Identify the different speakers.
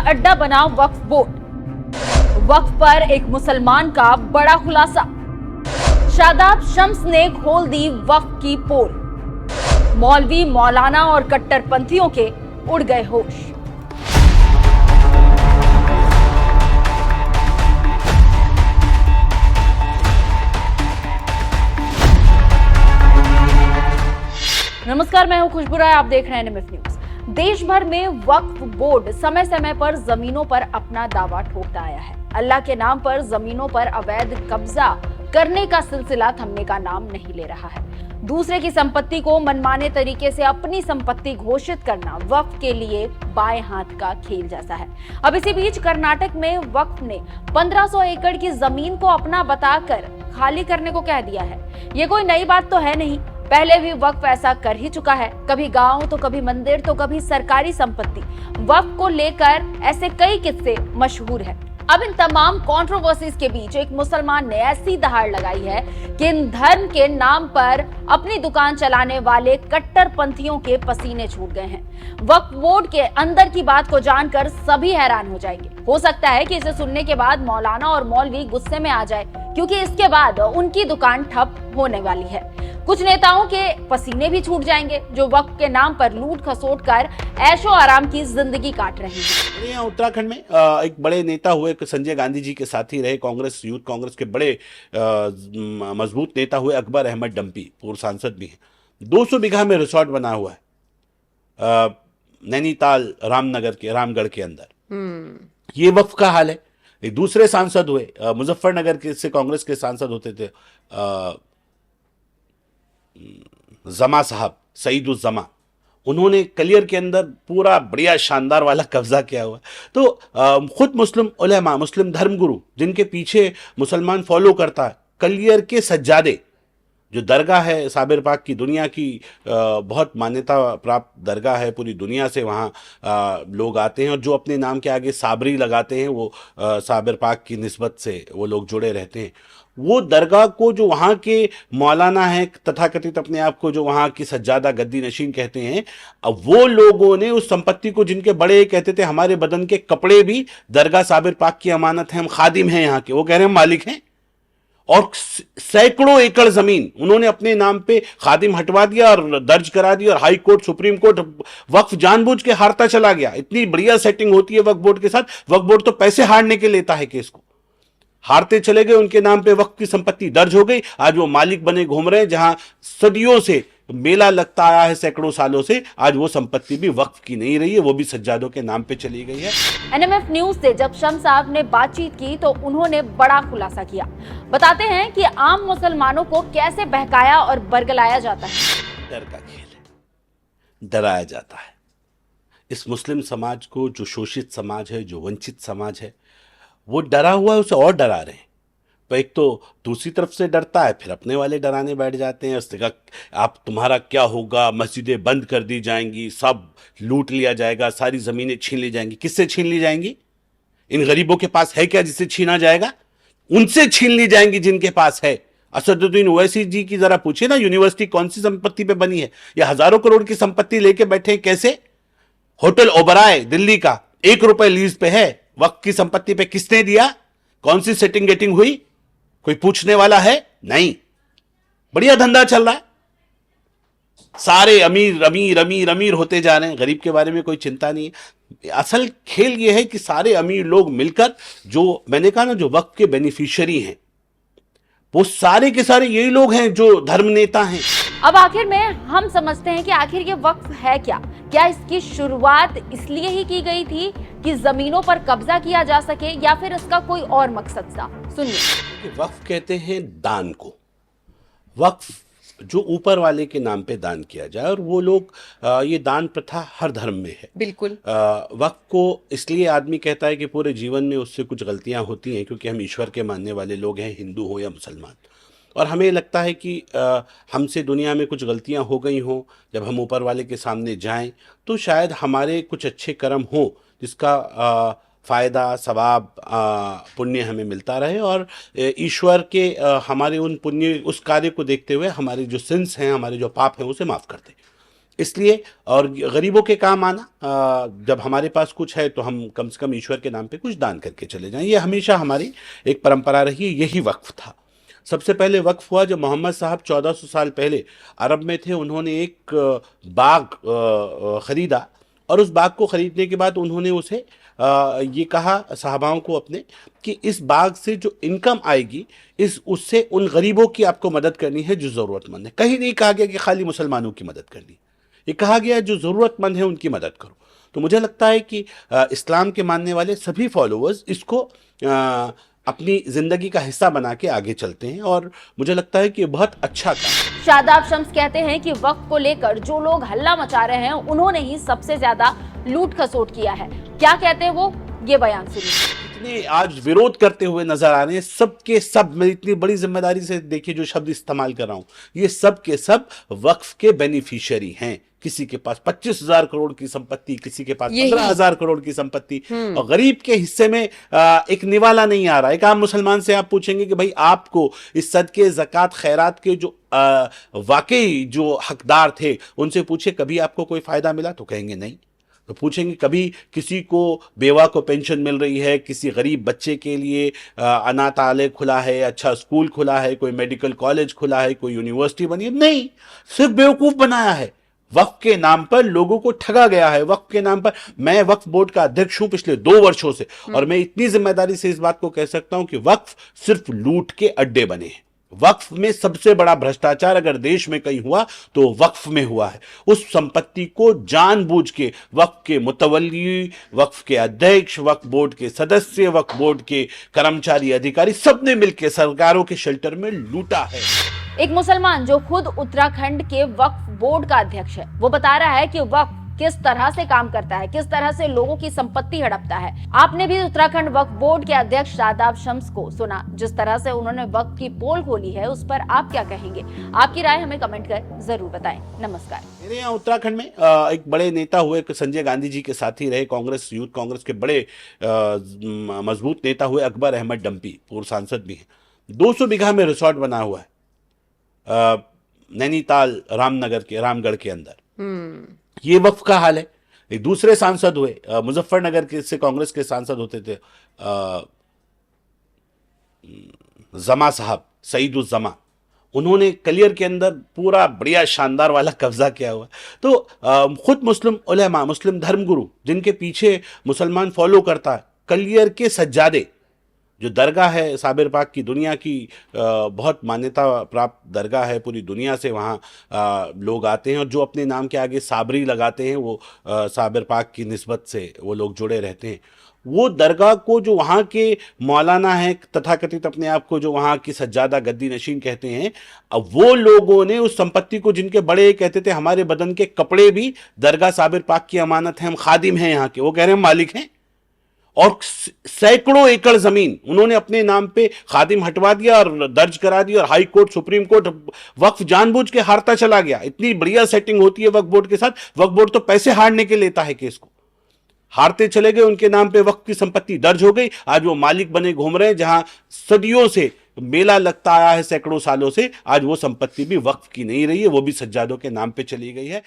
Speaker 1: अड्डा बना वक्फ बोर्ड। वक्फ पर एक मुसलमान का बड़ा खुलासा। शादाब शम्स ने खोल दी वक्फ की पोल। मौलवी, मौलाना और कट्टरपंथियों के उड़ गए होश। नमस्कार, मैं हूं खुशबू राय, आप देख रहे हैं एनएमएफ न्यूज। देश भर में वक्फ बोर्ड समय समय पर जमीनों पर अपना दावा ठोकता आया है। अल्लाह के नाम पर जमीनों पर अवैध कब्जा करने का सिलसिला थमने का नाम नहीं ले रहा है। दूसरे की संपत्ति को मनमाने तरीके से अपनी संपत्ति घोषित करना वक्फ के लिए बाएं हाथ का खेल जैसा है। अब इसी बीच कर्नाटक में वक्फ ने 1500 एकड़ की जमीन को अपना बताकर खाली करने को कह दिया है। ये कोई नई बात तो है नहीं, पहले भी वक्फ ऐसा कर ही चुका है। कभी गांव तो कभी मंदिर तो कभी सरकारी संपत्ति। वक्फ को लेकर ऐसे कई किस्से मशहूर हैं। अब इन तमाम कंट्रोवर्सीज के बीच एक मुसलमान ने ऐसी दहाड़ लगाई है कि इन धर्म के नाम पर अपनी दुकान चलाने वाले कट्टरपंथियों के पसीने छूट गए हैं। वक्फ बोर्ड के अंदर की बात को जानकर सभी हैरान हो जाएंगे। हो सकता है कि इसे सुनने के बाद मौलाना और मौलवी गुस्से में आ जाए, क्योंकि इसके बाद उनकी दुकान ठप होने वाली है। कुछ नेताओं के पसीने भी छूट जाएंगे जो वक्फ के नाम पर लूट खसोट कर ऐशो आराम की जिंदगी काट रहे हैं।
Speaker 2: यहाँ उत्तराखंड में एक बड़े नेता हुए संजय गांधी जी के साथी रहे, कांग्रेस, यूथ कांग्रेस के बड़े मजबूत नेता हुए अकबर अहमद डंपी, पूर्व सांसद भी हैं। 200 बीघा में रिसोर्ट बना हुआ है नैनीताल रामगढ़ के अंदर। ये वक्फ का हाल है। एक दूसरे सांसद हुए मुजफ्फरनगर के से कांग्रेस के सांसद होते थे जमा साहब, सईदुज्जमा, उन्होंने कलियर के अंदर पूरा बढ़िया शानदार वाला कब्जा किया हुआ। तो खुद मुस्लिम उलेमा, मुस्लिम धर्मगुरु जिनके पीछे मुसलमान फॉलो करता है, कलियर के सज्जादे जो दरगाह है साबिर पाक की, दुनिया की बहुत मान्यता प्राप्त दरगाह है, पूरी दुनिया से वहाँ लोग आते हैं और जो अपने नाम के आगे साबरी लगाते हैं वो साबिर पाक की निस्बत से वो लोग जुड़े रहते हैं। वो दरगाह को जो वहाँ के मौलाना हैं, तथाकथित अपने आप को जो वहाँ की सज्जादा गद्दी नशीन कहते हैं, अब वो लोगों ने उस संपत्ति को, जिनके बड़े कहते थे हमारे बदन के कपड़े भी दरगाह साबिर पाक की अमानत है, हम खादिम हैं यहाँ के, वो कह रहे हैं हम मालिक हैं। और सैकड़ों एकड़ जमीन उन्होंने अपने नाम पे खादिम हटवा दिया और दर्ज करा दिया, और हाई कोर्ट, सुप्रीम कोर्ट, वक्फ जानबूझ के हारता चला गया। इतनी बढ़िया सेटिंग होती है वक्फ बोर्ड के साथ। वक्फ बोर्ड तो पैसे हारने के लेता है केस को, हारते चले गए, उनके नाम पे वक्फ की संपत्ति दर्ज हो गई। आज वो मालिक बने घूम रहे हैं, जहां सदियों से मेला लगता आया है, सैकड़ों सालों से। आज वो संपत्ति भी वक्फ की नहीं रही है, वो भी सज्जादों के नाम पे चली गई है।
Speaker 1: एनएमएफ न्यूज से जब शम्स साहब ने बातचीत की तो उन्होंने बड़ा खुलासा किया। बताते हैं कि आम मुसलमानों को कैसे बहकाया और बरगलाया जाता है।
Speaker 2: डर का खेल है, डराया जाता है। इस मुस्लिम समाज को, जो शोषित समाज है, जो वंचित समाज है, वो डरा हुआ है, उसे और डरा रहे हैं। तो एक तो दूसरी तरफ से डरता है, फिर अपने वाले डराने बैठ जाते हैं। उसने कहा आप, तुम्हारा क्या होगा, मस्जिदें बंद कर दी जाएंगी, सब लूट लिया जाएगा, सारी ज़मीनें छीन ली जाएंगी। किससे छीन ली जाएंगी? इन गरीबों के पास है क्या जिससे छीना जाएगा? उनसे छीन ली जाएंगी जिनके पास है। असदुद्दीन ओवैसी जी की जरा पूछे ना, यूनिवर्सिटी कौन सी संपत्ति पे बनी है? या हजारों करोड़ की संपत्ति लेके बैठे हैं कैसे? होटल ओबराय दिल्ली का 1 रुपए लीज पे है, वक्त की संपत्ति पे किसने दिया? कौन सी सेटिंग गेटिंग हुई? कोई पूछने वाला है? नहीं। बढ़िया धंधा चल रहा है, सारे अमीर अमीर अमीर अमीर होते जा रहे हैं, गरीब के बारे में कोई चिंता नहीं है। असल खेल यह है कि सारे अमीर लोग मिलकर, जो मैंने कहा ना, जो वक्त के बेनिफिशियरी हैं, वो सारे के सारे यही लोग हैं जो धर्म नेता हैं।
Speaker 1: अब आखिर में हम समझते हैं कि आखिर ये वक्फ है क्या? क्या इसकी शुरुआत इसलिए ही की गई थी कि जमीनों पर कब्जा किया जा सके, या फिर इसका कोई और मकसद था? सुनिए।
Speaker 2: वक्फ कहते हैं दान को। वक्फ जो ऊपर वाले के नाम पे दान किया जाए, और वो लोग ये दान प्रथा हर धर्म में है।
Speaker 1: बिल्कुल।
Speaker 2: वक्फ को इसलिए आदमी कहता है कि पूरे जीवन में उससे कुछ गलतियां होती हैं, क्योंकि हम ईश्वर के मानने वाले लोग हैं, हिंदू हो या मुसलमान, और हमें लगता है कि हमसे दुनिया में कुछ गलतियां हो गई हों, जब हम ऊपर वाले के सामने जाएं तो शायद हमारे कुछ अच्छे कर्म हों जिसका फ़ायदा, सवाब, पुण्य हमें मिलता रहे, और ईश्वर के हमारे उन पुण्य, उस कार्य को देखते हुए हमारे जो सिंस हैं, हमारे जो पाप हैं, उसे माफ़ कर दे। इसलिए और गरीबों के काम आना, जब हमारे पास कुछ है तो हम कम से कम ईश्वर के नाम पे कुछ दान करके चले जाएं, ये हमेशा हमारी एक परंपरा रही है। यही वक्फ था। सबसे पहले वक्फ हुआ जब मोहम्मद साहब 1400 साल पहले अरब में थे। उन्होंने एक बाग खरीदा और उस बाग को खरीदने के बाद उन्होंने उसे ये कहा साहबाओं को अपने कि इस बाग से जो इनकम आएगी उससे उन गरीबों की आपको मदद करनी है जो ज़रूरतमंद है। कहीं नहीं कहा गया कि खाली मुसलमानों की मदद करनी, ये कहा गया जो ज़रूरतमंद है उनकी मदद करो। तो मुझे लगता है कि इस्लाम के मानने वाले सभी फॉलोअर्स इसको अपनी ज़िंदगी का हिस्सा बना के आगे चलते हैं और मुझे लगता है कि ये बहुत अच्छा काम।
Speaker 1: शादाब शम्स कहते हैं कि वक्फ को लेकर जो लोग हल्ला मचा रहे हैं उन्होंने ही सबसे ज्यादा लूट खसोट किया है। क्या कहते हैं वो, ये बयान सुनिए।
Speaker 2: इतने आज विरोध करते हुए नजर आ रहे हैं सबके सब, मैं इतनी बड़ी जिम्मेदारी से देखिए जो शब्द इस्तेमाल कर रहा हूं, ये सब के सब वक्फ के बेनिफिशियरी हैं। किसी के पास 25,000 करोड़ की संपत्ति, किसी के पास 15,000 करोड़ की संपत्ति, और गरीब के हिस्से में एक निवाला नहीं आ रहा है। एक आम मुसलमान से आप पूछेंगे कि भाई आपको इस सदके, ज़कात, खैरात के जो वाकई जो हकदार थे उनसे पूछे कभी आपको कोई फायदा मिला, तो कहेंगे नहीं। तो पूछेंगे कभी किसी को बेवा को पेंशन मिल रही है, किसी गरीब बच्चे के लिए अनाथालय खुला है, अच्छा स्कूल खुला है, कोई मेडिकल कॉलेज खुला है, कोई यूनिवर्सिटी बनी है, नहीं, सिर्फ बेवकूफ बनाया है। वक्फ के नाम पर लोगों को ठगा गया है। वक्फ के नाम पर, मैं वक्फ बोर्ड का अध्यक्ष हूं पिछले 2 वर्षों से, और मैं इतनी जिम्मेदारी से इस बात को कह सकता हूं कि वक्फ सिर्फ लूट के अड्डे बने हैं। वक्फ में सबसे बड़ा भ्रष्टाचार अगर देश में कहीं हुआ तो वक्फ में हुआ है। उस संपत्ति को जानबूझ के वक्फ के मुतवल्ली, वक्फ के अध्यक्ष, वक्फ बोर्ड के सदस्य, वक्फ बोर्ड के कर्मचारी, अधिकारी, सबने मिलकर सरकारों के शेल्टर में लूटा है।
Speaker 1: एक मुसलमान जो खुद उत्तराखंड के वक्फ बोर्ड का अध्यक्ष है, वो बता रहा है कि वक्फ किस तरह से काम करता है, किस तरह से लोगों की संपत्ति हड़पता है। आपने भी उत्तराखंड वक्फ बोर्ड के अध्यक्ष शादाब शम्स को सुना, जिस तरह से उन्होंने वक्फ की पोल खोली है उस पर आप क्या कहेंगे? आपकी राय हमें कमेंट कर जरूर बताएं। नमस्कार।
Speaker 2: मेरे यहाँ उत्तराखंड में एक बड़े नेता हुए, संजय गांधी जी के साथी रहे, कांग्रेस, यूथ कांग्रेस के बड़े मजबूत नेता हुए अकबर अहमद डंपी, पूर्व सांसद भी हैं। 200 बीघा में रिसोर्ट बना हुआ है नैनीताल रामगढ़ के अंदर। ये वक्फ का हाल है। एक दूसरे सांसद हुए मुजफ्फरनगर के, से कांग्रेस के सांसद होते थे जमा साहब, सईदुज्जमा, उन्होंने कलियर के अंदर पूरा बढ़िया शानदार वाला कब्जा किया हुआ। तो खुद मुस्लिम उलेमा, मुस्लिम धर्मगुरु जिनके पीछे मुसलमान फॉलो करता है, कलियर के सज्जादे, जो दरगाह है साबिर पाक की, दुनिया की बहुत मान्यता प्राप्त दरगाह है, पूरी दुनिया से वहाँ लोग आते हैं और जो अपने नाम के आगे साबरी लगाते हैं वो साबिर पाक की निस्बत से वो लोग जुड़े रहते हैं। वो दरगाह को, जो वहाँ के मौलाना हैं तथाकथित अपने आप को, जो वहाँ की सज्जादा गद्दी नशीन कहते हैं, अब वो लोगों ने उस संपत्ति को, जिनके बड़े कहते थे हमारे बदन के कपड़े भी दरगाह साबिर पाक की अमानत है, हम खादिम हैं यहाँ के, वो कह रहे हैं मालिक हैं, और सैकड़ों एकड़ जमीन उन्होंने अपने नाम पे खादिम हटवा दिया और दर्ज करा दिया, और हाई कोर्ट, सुप्रीम कोर्ट, वक्फ जानबूझ के हारता चला गया। इतनी बढ़िया सेटिंग होती है वक्फ बोर्ड के साथ। वक्फ बोर्ड तो पैसे हारने के लेता है केस को, हारते चले गए, उनके नाम पे वक्फ की संपत्ति दर्ज हो गई, आज वो मालिक बने घूम रहे हैं। जहां सदियों से मेला लगता आया है, सैकड़ों सालों से, आज वो संपत्ति भी वक्फ की नहीं रही है, वो भी सज्जादों के नाम पे चली गई है।